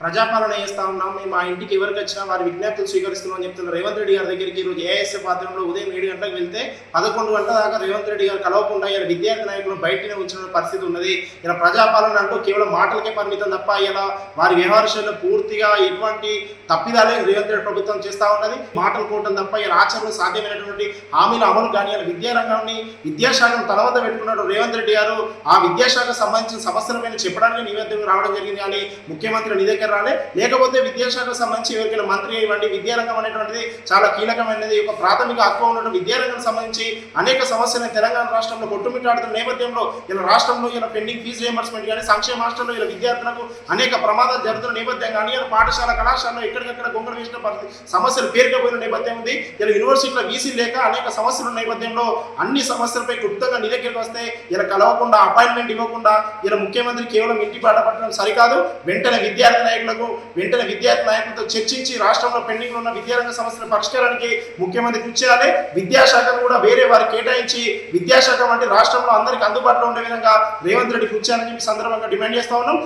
ప్రజాపాలన చేస్తా ఉన్నాం. మేము మా ఇంటికి ఎవరికి వచ్చినా వారి విజ్ఞప్తులు స్వీకరిస్తున్నామని చెప్తున్నారు రేవంత్ రెడ్డి గారి దగ్గరికి. ఈరోజు ఏఎస్ఎఫ్ ఆధ్వర్యంలో ఉదయం 7 గంటలకు వెళ్తే 11 గంటల దాకా రేవంత్ రెడ్డి గారు కలవకుండా ఇలా విద్యార్థి నాయకులు బయటనే ఉంచిన పరిస్థితి ఉన్నది. ఇలా ప్రజాపాలన అంటూ కేవలం మాటలకే పరిమితం తప్ప ఇలా వారి వ్యవహార శైలిలో పూర్తిగా ఎటువంటి తప్పిదాలే రేవంత్ రెడ్డి ప్రభుత్వం చేస్తూ ఉన్నది. మాటలు కోవటం తప్ప ఇలా ఆచరణలో సాధ్యమైనటువంటి హామీల అమలు కానీ ఇలా విద్యారంగాన్ని విద్యాశాఖను తల వద్ద పెట్టుకున్నాడు రేవంత్ రెడ్డి గారు. ఆ విద్యాశాఖకు సంబంధించిన సమస్యలపైన చెప్పడానికి నీ వద్దకు రావడం జరిగింది. కానీ ముఖ్యమంత్రి నీ దగ్గర రాలే, లేకపోతే విద్యాశాఖకు సంబంధించి ఎవరికైనా మంత్రి ఇవ్వండి. విద్యారంగం అనేటువంటిది చాలా కీలకమైనది. ఒక ప్రాథమిక హక్కు ఉన్న విద్యారంగం సంబంధించి అనేక సమస్యలను తెలంగాణ రాష్ట్రంలో కొట్టుమిట్టాడుతున్న నేపథ్యంలో ఇలా రాష్ట్రంలో ఇలా పెండింగ్ ఫీజు రియంబర్స్మెంట్ కానీ సంక్షేమ హాస్టల్లో ఇలా విద్యార్థులకు అనేక ప్రమాదాలు జరుగుతున్న నేపథ్యం కానీ ఇలా పాఠశాల కళాశాలలో ఎక్కడికక్కడ గొంగళ వేసిన సమస్యలు పేరుకపోయిన నేపథ్యం ఉంది. ఇలా యూనివర్సిటీలో వీసీ లేక అనేక సమస్యల నేపథ్యంలో అన్ని సమస్యలపై క్లుప్తంగా నీ దగ్గరికి వస్తే ఇలా కలవకుండా అపాయింట్మెంట్ ఇవ్వకుండా ఇలా ముఖ్యమంత్రి కేవలం ఇంటి పాట పట్టడం సరికాదు. వెంటనే విద్యార్థి నాయకులతో చర్చించి రాష్ట్రంలో పెండింగ్ ఉన్న విద్యారంగ సమస్యల పరిష్కారానికి ముఖ్యమంత్రి కృషి చేయాలి. విద్యాశాఖను కూడా వేరే వారికి కేటాయించి విద్యాశాఖ వంటి రాష్ట్రంలో అందరికీ అందుబాటులో ఉండే విధంగా రేవంత్ రెడ్డి కృషి చేయాలని చెప్పి సందర్భంగా డిమాండ్ చేస్తా ఉన్నాం.